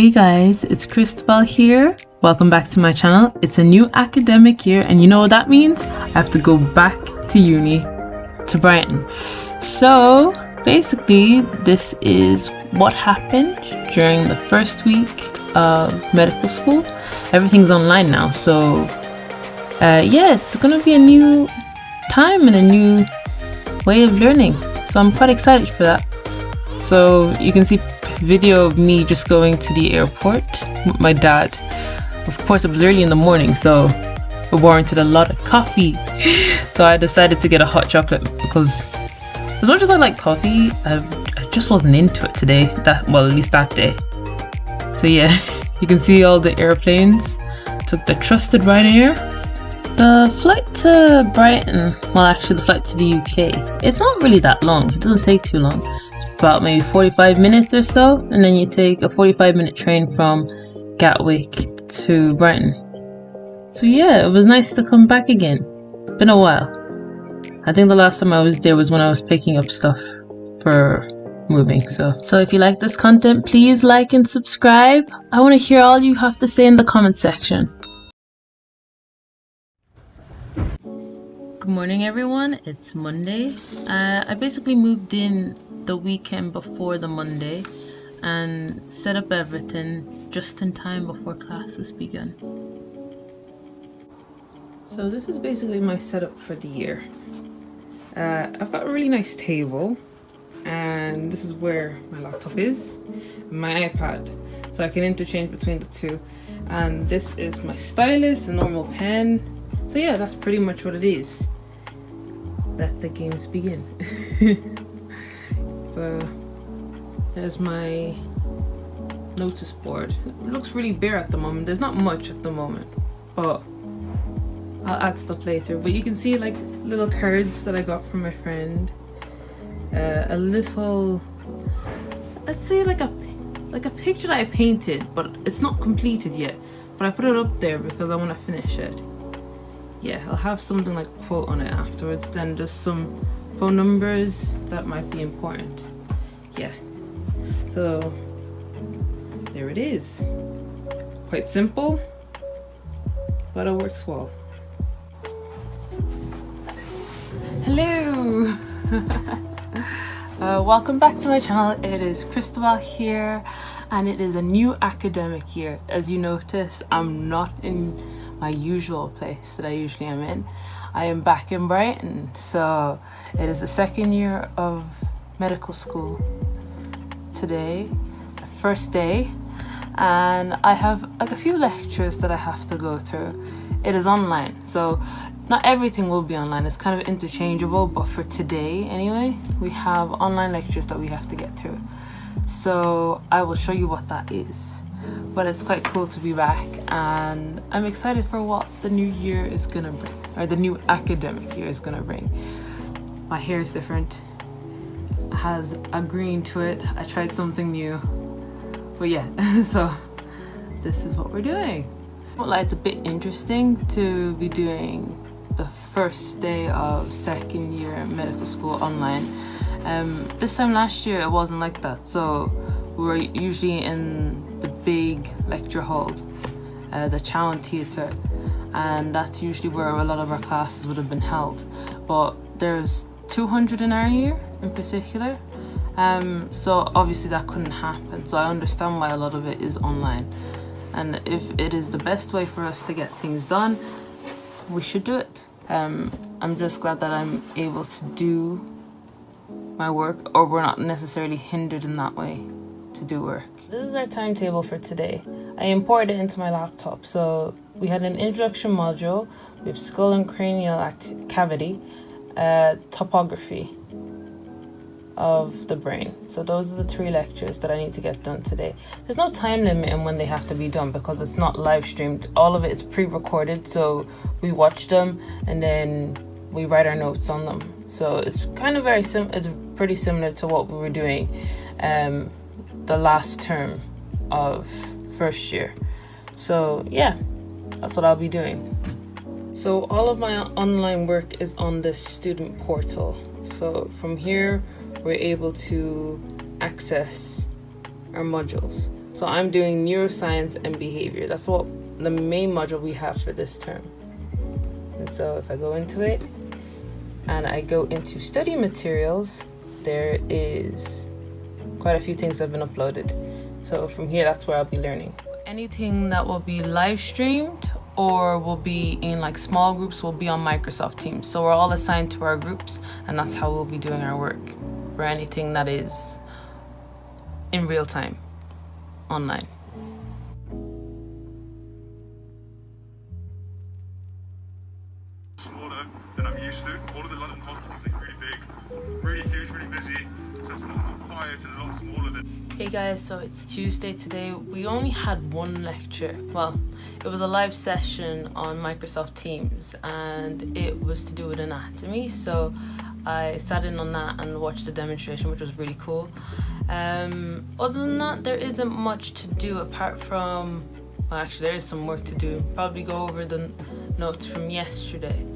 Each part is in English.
Hey guys, it's Christabel here. Welcome back to my channel. It's a new academic year and you know what that means? I have to go back to uni, to Brighton. So basically this is what happened during the first week of medical school. Everything's online now, so yeah, it's gonna be a new time and a new way of learning. So I'm quite excited for that. So you can see video of me just going to the airport with my dad. Of course, it was early in the morning, so it warranted a lot of coffee. So I decided to get a hot chocolate because as much as I like coffee, I just wasn't into it today. At least that day. So yeah, you can see all the airplanes. Took the trusted Ryanair. The flight to Brighton, well actually the flight to the UK, it's not really that long. It doesn't take too long. About maybe 45 minutes or so, and then you take a 45-minute train from Gatwick to Brighton. So yeah, it was nice to come back again. Been a while. I think the last time I was there was when I was picking up stuff for moving. So if you like this content, please like and subscribe. I want to hear all you have to say in the comment section. Good morning everyone, it's Monday. I basically moved in the weekend before the Monday and set up everything just in time before classes began. So this is basically my setup for the year. I've got a really nice table and this is where my laptop is, my iPad, so I can interchange between the two, and this is my stylus, a normal pen. So yeah, that's pretty much what it is. Let the games begin. So there's my notice board. It looks really bare at the moment. There's not much at the moment, but I'll add stuff later. But you can see like little cards that I got from my friend. A little, let's say like a picture that I painted, but it's not completed yet. But I put it up there because I want to finish it. Yeah, I'll have something like a quote on it afterwards. Then just some phone numbers that might be important. Yeah, so there it is. Quite simple, but it works well. Hello. Welcome back to my channel. It is Christabel here and it is a new academic year. As you notice, I'm not in my usual place that I usually am in. I am back in Brighton, so it is the second year of medical school today, the first day, and I have like a few lectures that I have to go through. It is online, so not everything will be online. It's kind of interchangeable, but for today anyway, we have online lectures that we have to get through. So I will show you what that is. But it's quite cool to be back and I'm excited for what the new year is gonna bring, or the new academic year is gonna bring. My hair is different, it has a green to it. I tried something new, but yeah. So this is what we're doing. Well, it's a bit interesting to be doing the first day of second year medical school online. This time last year it wasn't like that, so we were usually in the big lecture hall, the Chowan Theatre, and that's usually where a lot of our classes would have been held. But there's 200 in our year in particular, so obviously that couldn't happen. So I understand why a lot of it is online, and if it is the best way for us to get things done, we should do it. I'm just glad that I'm able to do my work, or we're not necessarily hindered in that way to do work. This is our timetable for today. I imported it into my laptop. So we had an introduction module, we have skull and cranial cavity, topography of the brain. So those are the 3 lectures that I need to get done today. There's no time limit in when they have to be done because it's not live streamed. All of it is pre-recorded, so we watch them and then we write our notes on them. So it's kind of it's pretty similar to what we were doing the last term of first year. So yeah, that's what I'll be doing. So all of my online work is on this student portal. So from here we're able to access our modules. So I'm doing neuroscience and behavior. That's what the main module we have for this term. And so if I go into it and I go into study materials, there is quite a few things that have been uploaded. So from here, that's where I'll be learning. Anything that will be live streamed or will be in like small groups will be on Microsoft Teams. So we're all assigned to our groups, and that's how we'll be doing our work for anything that is in real time, online. Smaller than I'm used to. All of the London hospitals are really big, really huge, really busy. So it's a lot more quiet and a lot smaller than... Hey guys, so it's Tuesday today. We only had one lecture. Well, it was a live session on Microsoft Teams, and it was to do with anatomy. So I sat in on that and watched the demonstration, which was really cool. Other than that, there isn't much to do apart from, well, actually there is some work to do. Probably go over the notes from yesterday.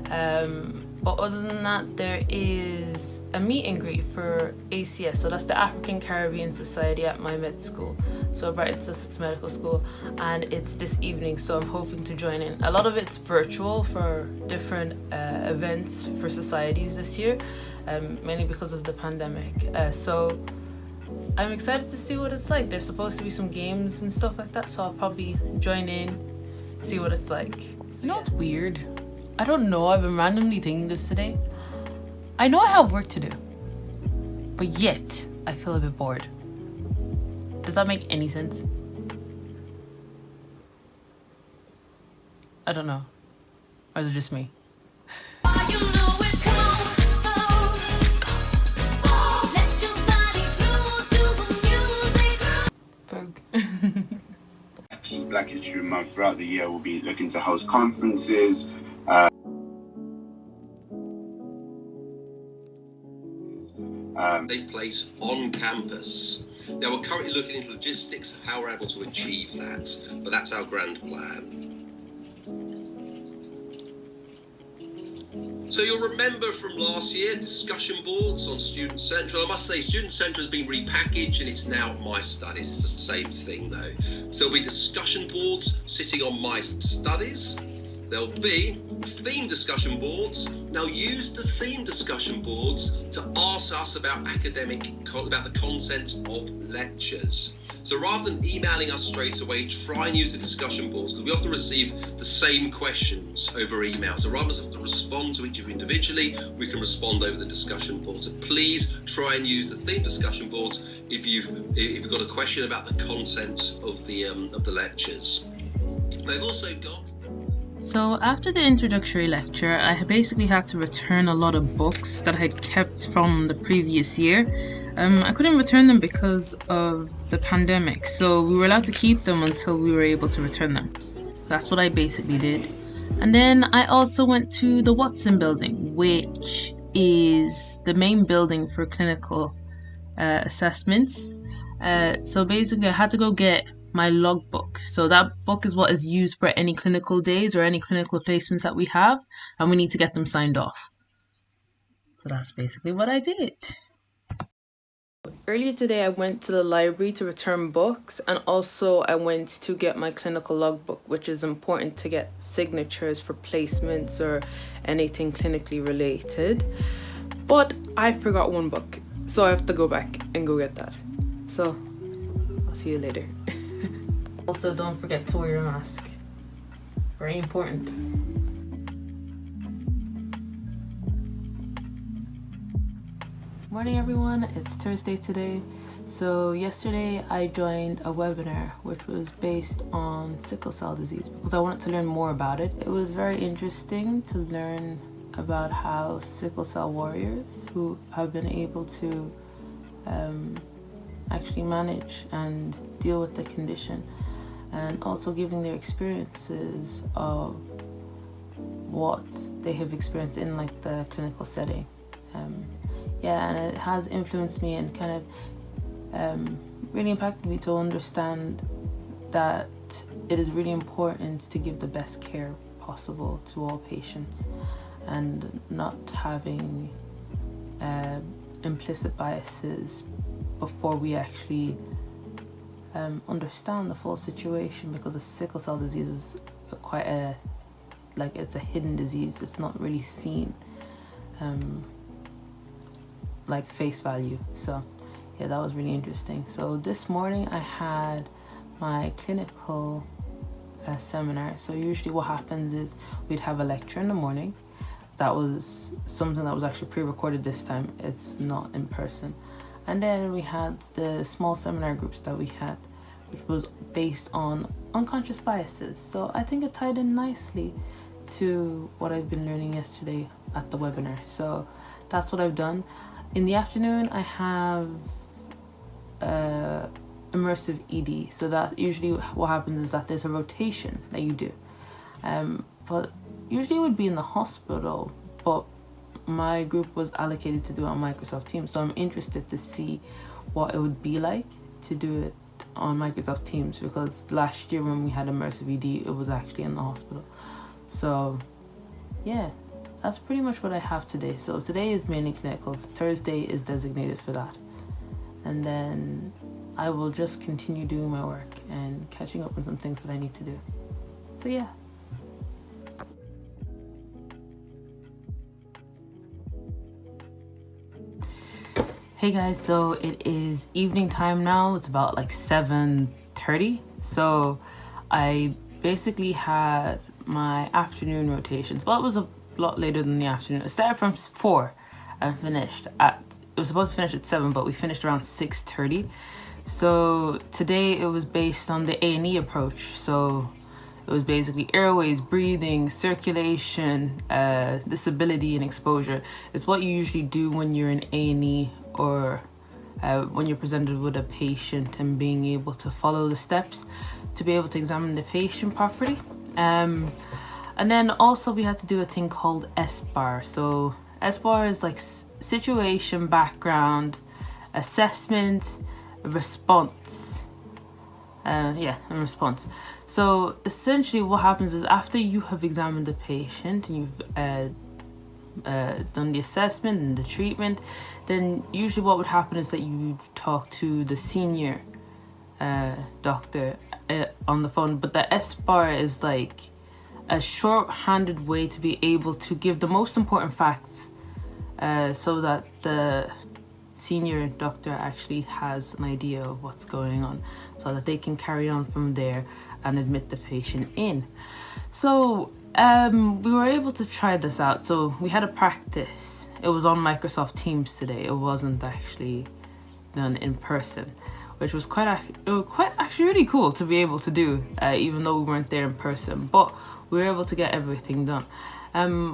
But other than that, there is a meet and greet for ACS. So that's the African Caribbean Society at my med school. So Brighton Sussex Medical School, and it's this evening. So I'm hoping to join in. A lot of it's virtual for different events for societies this year, mainly because of the pandemic. So I'm excited to see what it's like. There's supposed to be some games and stuff like that, so I'll probably join in, see what it's like. So, you know what's weird? I don't know, I've been randomly thinking this today. I know I have work to do, but yet I feel a bit bored. Does that make any sense? I don't know. Or is it just me? Black History Month throughout the year, we'll be looking to host conferences. Take place on campus. Now we're currently looking into logistics of how we're able to achieve that, but that's our grand plan. So you'll remember from last year, discussion boards on Student Central. I must say, Student Central has been repackaged and it's now My Studies. It's the same thing though. So there'll be discussion boards sitting on My Studies. There'll be theme discussion boards. Now use the theme discussion boards to ask us about about the content of lectures. So rather than emailing us straight away, try and use the discussion boards, because we often receive the same questions over email. So rather than have to respond to each of you individually, we can respond over the discussion boards. So please try and use the theme discussion boards if you've got a question about the content of the lectures. They've also got... So after the introductory lecture, I basically had to return a lot of books that I had kept from the previous year. I couldn't return them because of the pandemic, so we were allowed to keep them until we were able to return them. That's what I basically did. And then I also went to the Watson building, which is the main building for clinical assessments. So basically I had to go get my logbook. So that book is what is used for any clinical days or any clinical placements that we have, and we need to get them signed off. So that's basically what I did. Earlier today I went to the library to return books, and also I went to get my clinical logbook, which is important to get signatures for placements or anything clinically related. But I forgot one book, so I have to go back and go get that. So I'll see you later. Also, don't forget to wear your mask. Very important. Morning everyone, it's Thursday today. So yesterday I joined a webinar which was based on sickle cell disease because I wanted to learn more about it. It was very interesting to learn about how sickle cell warriors who have been able to actually manage and deal with the condition, and also giving their experiences of what they have experienced in like the clinical setting. Yeah, and it has influenced me and kind of really impacted me to understand that it is really important to give the best care possible to all patients and not having implicit biases before we actually understand the full situation, because the sickle cell disease is quite it's a hidden disease. It's not really seen like face value. So yeah, that was really interesting. So this morning I had my clinical seminar. So usually what happens is we'd have a lecture in the morning. That was something that was actually pre-recorded this time. It's not in person. And then we had the small seminar groups that we had, which was based on unconscious biases. So I think it tied in nicely to what I've been learning yesterday at the webinar. So that's what I've done. In the afternoon, I have immersive ED. So that usually what happens is that there's a rotation that you do. But usually it would be in the hospital, but my group was allocated to do it on Microsoft Teams. So I'm interested to see what it would be like to do it on Microsoft Teams, because last year when we had immersive ED, it was actually in the hospital. So yeah, that's pretty much what I have today. So today is mainly clinicals. Thursday is designated for that. And then I will just continue doing my work and catching up on some things that I need to do. So yeah. Hey guys, so it is evening time now. It's about like 7:30. So I basically had my afternoon rotations. Well, it was a lot later than the afternoon. It started from 4 and finished at, it was supposed to finish at 7, but we finished around 6:30. So today it was based on the A&E approach. So it was basically airways, breathing, circulation, disability and exposure. It's what you usually do when you're in A&E, or when you're presented with a patient, and being able to follow the steps to be able to examine the patient properly. And then also we had to do a thing called SBAR. So SBAR is like situation, background, assessment, response. And response. So essentially what happens is after you have examined the patient and you've done the assessment and the treatment, then usually what would happen is that you talk to the senior doctor on the phone. But the SBAR is like a short-handed way to be able to give the most important facts, so that the senior doctor actually has an idea of what's going on, so that they can carry on from there and admit the patient in. So we were able to try this out. So we had a practice. It was on Microsoft Teams today. It wasn't actually done in person, which was quite actually really cool to be able to do, even though we weren't there in person. But we were able to get everything done.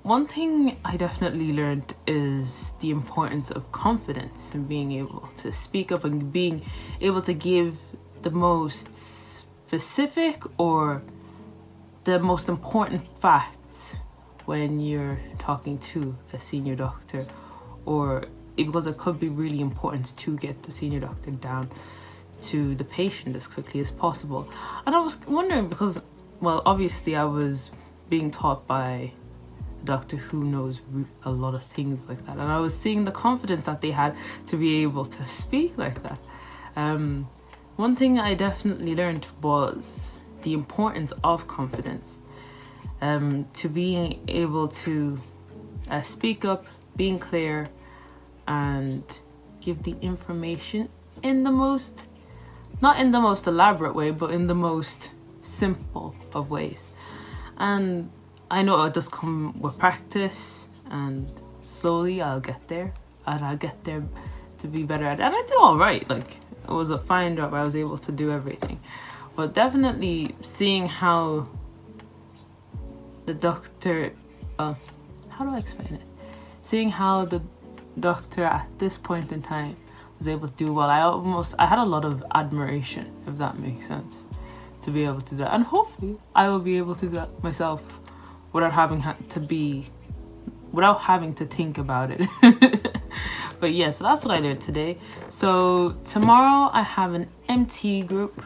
One thing I definitely learned is the importance of confidence and being able to speak up and being able to give the most specific or the most important facts when you're talking to a senior doctor, or because it could be really important to get the senior doctor down to the patient as quickly as possible. And I was wondering, because, well, obviously I was being taught by a doctor who knows a lot of things like that, and I was seeing the confidence that they had to be able to speak like that. One thing I definitely learned was the importance of confidence, to being able to speak up, being clear, and give the information in the most, not in the most elaborate way, but in the most simple of ways. And I know it does come with practice, and slowly I'll get there, and I'll get there to be better at it. And I did all right. Like, it was a fine job. I was able to do everything. But definitely seeing how the doctor, how do I explain it? Seeing how the doctor at this point in time was able to do well, I had a lot of admiration, if that makes sense, to be able to do that. And hopefully I will be able to do that myself without having to think about it. But yeah, so that's what I learned today. So tomorrow I have an MT group.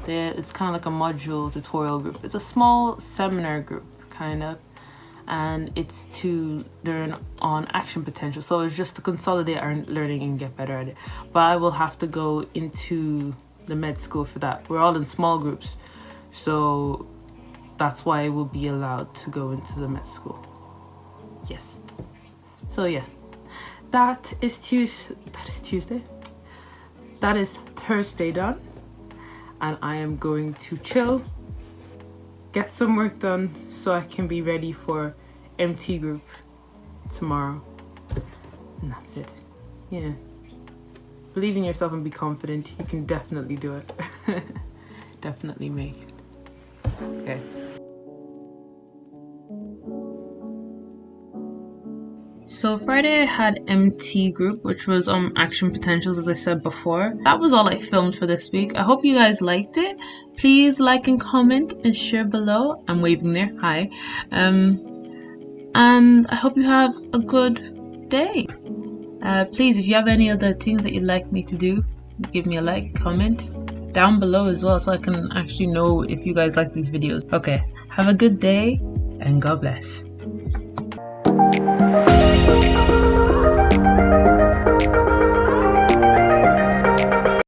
It's kind of like a module tutorial group. It's a small seminar group, kind of, and it's to learn on action potential. So it's just to consolidate our learning and get better at it. But I will have to go into the med school for that. We're all in small groups, so that's why we'll be allowed to go into the med school. Yes. So yeah, that is Tuesday. That is Thursday done, and I am going to chill, get some work done so I can be ready for MT group tomorrow. And that's it. Yeah. Believe in yourself and be confident. You can definitely do it. Definitely make it. Okay. So Friday I had MT group, which was action potentials, as I said before. That was all I filmed for this week. I hope you guys liked it. Please like and comment and share below. I'm waving there. Hi. And I hope you have a good day. Please, if you have any other things that you'd like me to do, give me a like, comment down below as well, so I can actually know if you guys like these videos. Okay, have a good day and God bless.